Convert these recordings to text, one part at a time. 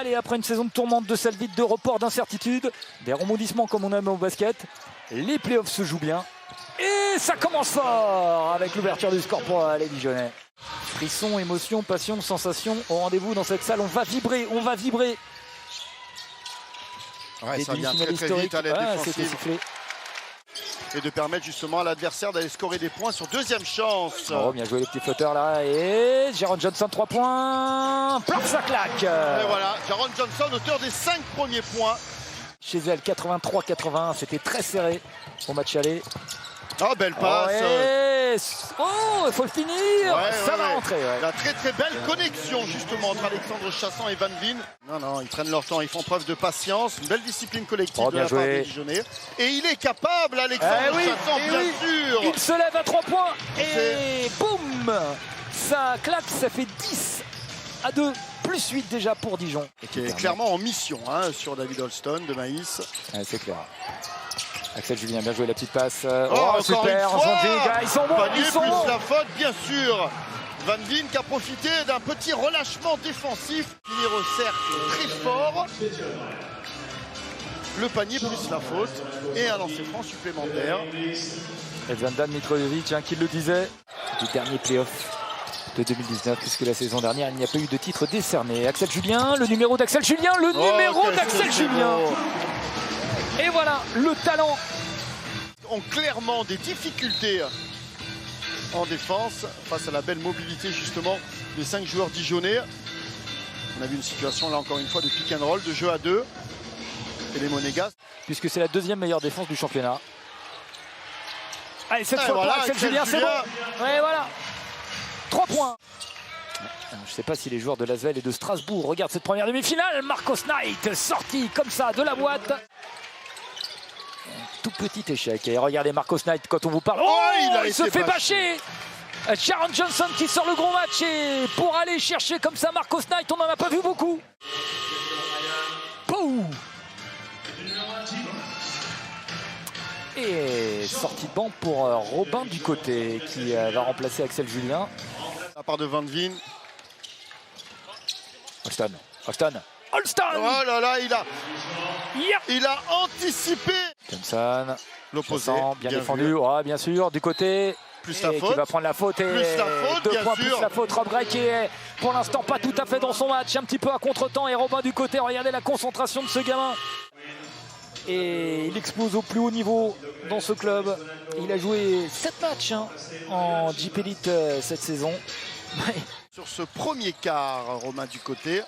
Allez, après une saison de tourmente, de salles vides, de report, d'incertitude, des rebondissements comme on aime au basket, les playoffs se jouent bien. Et ça commence fort avec l'ouverture du score pour les Dijonais. Frisson, émotion, passion, sensation au rendez-vous dans cette salle. On va vibrer, on va vibrer. Ouais, ça vient très vite à l'aide défensive. Et de permettre justement à l'adversaire d'aller scorer des points sur deuxième chance. Oh, bien joué les petits flotteurs là. Et Jaron Johnson, 3 points. Plaf, ça claque. Et voilà, Jaron Johnson, auteur des 5 premiers points. Chez elle, 83-81, c'était très serré au match aller. Oh, belle passe. Oh, il faut le finir. Ouais, ça va rentrer. Ouais. La très très belle connexion justement entre Alexandre Chassan et Van Veen. Non, ils prennent leur temps, ils font preuve de patience. Une belle discipline collective de la part des Dijonais. Et il est capable, Alexandre Chassan, bien sûr. Il se lève à 3 points et boum, ça claque, ça fait 10-2, plus 8 déjà pour Dijon. Et qui est clairement en mission sur David Holston de Maïs. Ouais, c'est clair. Axel Julien, bien joué la petite passe. Oh, super, ils sont bons, Panier ils sont plus bons. la faute, bien sûr. Van Veen qui a profité d'un petit relâchement défensif. Finir au cercle très fort. Le panier plus la faute. Et un lancer franc supplémentaire. Et Zandan Mitrovic qui le disait, du dernier playoff de 2019, puisque la saison dernière, il n'y a pas eu de titre décerné. Axel Julien, le numéro d'Axel Julien, Julien. Et voilà, le talent. Ont clairement des difficultés en défense face à la belle mobilité justement des 5 joueurs dijonnais. On a vu une situation là encore une fois de pick and roll, de jeu à 2. Et les Monégasques. Puisque c'est la deuxième meilleure défense du championnat. Allez, cette fois voilà, pour Axel Julien, c'est bon. Ouais, voilà. 3 points. Je ne sais pas si les joueurs de Lasvel et de Strasbourg regardent cette première demi-finale. Marcos Knight sorti comme ça de la boîte. Tout petit échec. Et regardez Marcos Knight quand on vous parle. Il se fait bâcher. Jaron Johnson qui sort le gros match. Et pour aller chercher comme ça Marcos Knight, on n'en a pas vu beaucoup. Pouh. Et sortie de banc pour Robin Ducoté qui va remplacer Axel Julien. À part de Van Veen. Holston. Oh là là, il a anticipé. Johnson. L'opposé. Bien défendu. Bien sûr. Du côté. Plus la faute. Qui va prendre la faute. Et plus la faute, 2 bien points sûr. plus la faute. Rob Gray qui est pour l'instant pas tout à fait dans son match. Un petit peu à contre-temps. Et Robin Ducoté. Regardez la concentration de ce gamin. Et il explose au plus haut niveau dans ce club. Il a joué 7 matchs en Jeep Elite cette saison. Sur ce premier quart, Romain Ducoté.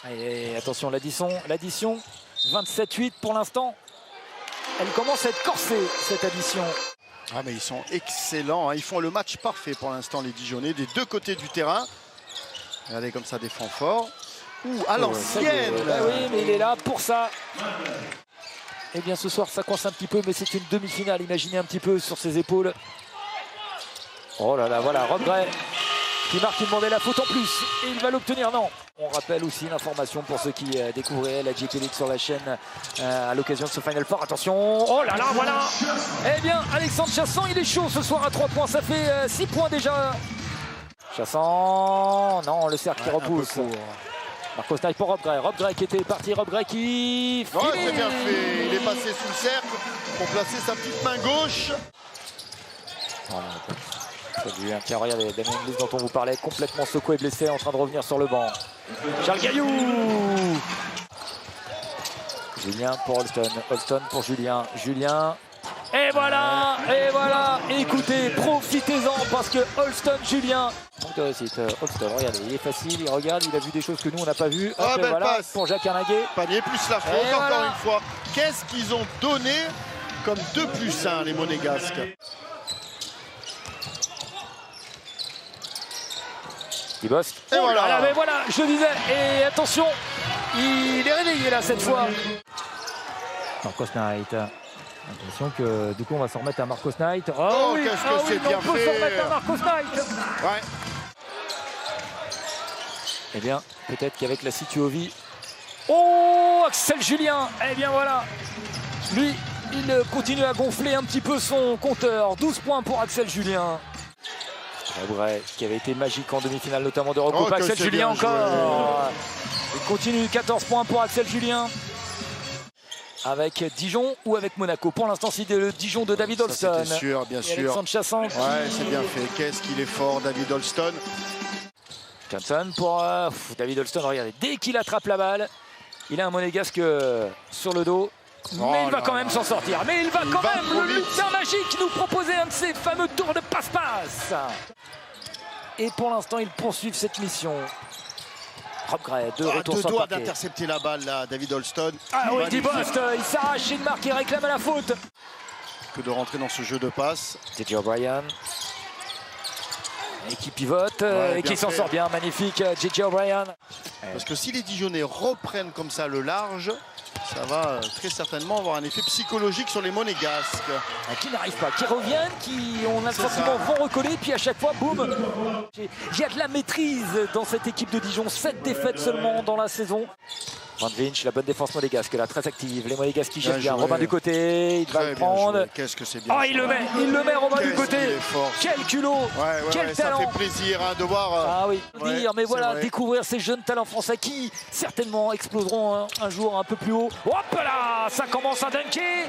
Et attention, l'addition, 27-8 pour l'instant. Elle commence à être corsée, cette addition. Ah mais ils sont excellents, ils font le match parfait pour l'instant les Dijonnais, des deux côtés du terrain. Regardez comme ça défend fort. À l'ancienne. Oui, mais il est là pour ça. Eh bien ce soir ça coince un petit peu, mais c'est une demi-finale. Imaginez un petit peu sur ses épaules. Oh là là, voilà, Rob Gray qui marque, il demandait la faute en plus. Et il va l'obtenir, non. On rappelle aussi l'information pour ceux qui découvraient la JP League sur la chaîne à l'occasion de ce Final Four. Attention, oh là là, voilà. Eh bien, Alexandre Chassan, il est chaud ce soir à 3 points. Ça fait 6 points déjà. Chassan, non, le cercle qui repousse. Marcos Knight pour Rob Gray. Rob Gray qui était parti, Rob Gray qui... c'est bien fait, il est passé sous le cercle pour placer sa petite main gauche. Julien qui regarde Damien Inglis dont on vous parlait, complètement secoué et blessé, en train de revenir sur le banc. Charles Gaillou. Julien pour Holston, Holston pour Julien. Et voilà, écoutez, profitez-en parce que Holston, Julien. Holston, regardez, il est facile, il regarde, il a vu des choses que nous on n'a pas vues. Belle passe pour Jacques Arnaguet. Panier plus la faute, encore une fois. Qu'est-ce qu'ils ont donné comme 2+1 les Monégasques? Il bosse. Et voilà. Mais voilà, je disais. Et attention, il est réveillé là cette fois. Marcos Knight. Attention que du coup on va s'en remettre à Marcos Knight. Qu'est-ce que c'est bien fait. On peut s'en remettre à Marcos Knight. Ouais. Eh bien, peut-être qu'avec la Situovi. Axel Julien. Eh bien voilà. Lui, il continue à gonfler un petit peu son compteur. 12 points pour Axel Julien. Vrai, qui avait été magique en demi-finale, notamment de recoupe. Axel Julien encore. Il continue, 14 points pour Axel Julien. Avec Dijon ou avec Monaco. Pour l'instant, c'est le Dijon de David Holston. C'était sûr, bien sûr. Alexandre Chassan. Ouais, c'est bien fait. Qu'est-ce qu'il est fort, David Holston. Johnson pour David Holston. Regardez, dès qu'il attrape la balle, il a un monégasque sur le dos. Mais il va quand même s'en sortir. Mais il va quand même, le lutin magique, nous proposer un de ces fameux tours de passe-passe. Et pour l'instant, ils poursuivent cette mission. Rob Gray, de retour deux sur doigts le parquet. d'intercepter la balle, là, David Holston. Ah oui, Dibost, il s'arrache une marque, il réclame à la faute. Que de rentrer dans ce jeu de passe. JJ O'Brien. Et qui pivote et qui s'en sort bien, magnifique JJ O'Brien. Parce que si les Dijonnais reprennent comme ça le large, ça va très certainement avoir un effet psychologique sur les Monégasques. Qui n'arrivent pas, qui reviennent, qui on a le sentiment vont recoller, puis à chaque fois, boum. Il y a de la maîtrise dans cette équipe de Dijon, 7 défaites seulement dans la saison. Van Vinch, la bonne défense monégasque, là, très active. Les Monégasques qui jettent bien. Robin du côté, il va le prendre. Qu'est-ce que c'est bien. Oh, il le met, Robin du côté. Quel culot, quel talent. Ça fait plaisir hein, de voir. Ah oui, mais voilà, découvrir ces jeunes talents français qui certainement exploseront un jour un peu plus haut. Hop là, ça commence à dunker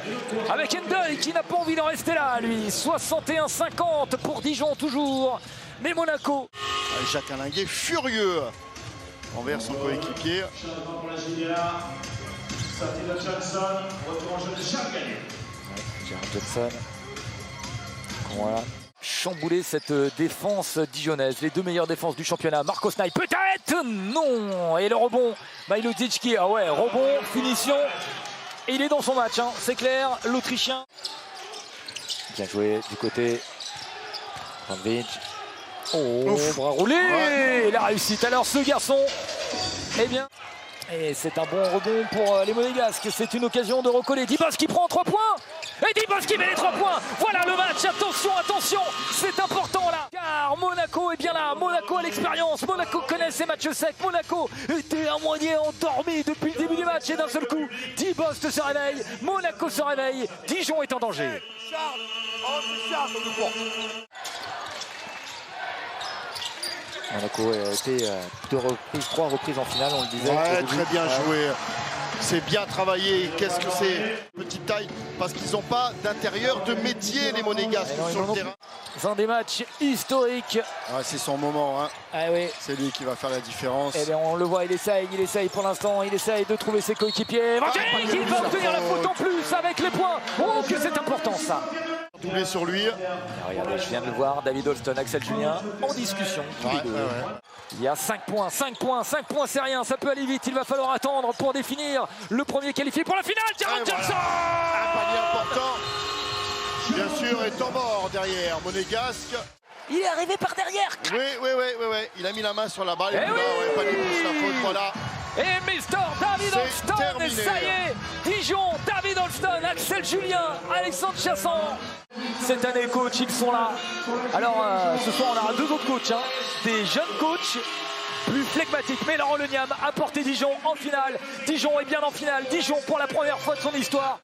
avec Endel qui n'a pas envie d'en rester là, lui. 61-50 pour Dijon toujours. Mais Monaco. Jacques Alinguet furieux envers son coéquipier. Johnson. Voilà. Chambouler cette défense dijonnaise. Les deux meilleures défenses du championnat. Marco Snipe, peut-être non. Et le rebond. Majlodzic qui, rebond, finition. Et il est dans son match, hein. C'est clair. L'Autrichien. Bien joué du côté. Van Vinch. Oh, bras roulé, la réussite. Alors ce garçon, eh bien, et c'est un bon rebond pour les Monégasques. C'est une occasion de recoller. Dibost qui prend 3 points. Et Dibost qui met les 3 points. Voilà le match. Attention, attention. C'est important là. Car Monaco est bien là. Monaco a l'expérience. Monaco connaît ses matchs secs. Monaco était à moitié endormi depuis le début du match. Et d'un seul coup, Dibost se réveille. Monaco se réveille. Dijon est en danger. Monaco a été 3 reprises en finale, on le disait. Ouais, très bien joué. C'est bien travaillé. Qu'est-ce que c'est? Petite taille, parce qu'ils n'ont pas d'intérieur de métier, les Monégasques, sur le terrain. C'est un des matchs historiques. Ouais, c'est son moment. Hein. Ah, oui. C'est lui qui va faire la différence. Eh bien, on le voit, il essaye pour l'instant. Il essaye de trouver ses coéquipiers. Il va obtenir la faute en plus avec les points. Oh, que c'est important ça. Doublé sur lui. Regardez, je viens de le voir, David Holston, Axel Julien en discussion. Tous les deux. Il y a 5 points, 5 points, c'est rien, ça peut aller vite. Il va falloir attendre pour définir le premier qualifié pour la finale. Jaron Johnson, un panier important. Bien sûr, et temps mort derrière, Monégasque. Il est arrivé par derrière. Oui. Il a mis la main sur la balle. Et puis là, pas de la faute, voilà. Et Mister David Holston, et ça y est, Dijon, David Holston, Axel Julien, Alexandre Chassan. Cette année, coach, ils sont là. Alors, ce soir, on aura 2 autres coachs, hein. Des jeunes coachs plus flegmatiques. Mais Laurent Leniam a porté Dijon en finale. Dijon est bien en finale. Dijon pour la première fois de son histoire.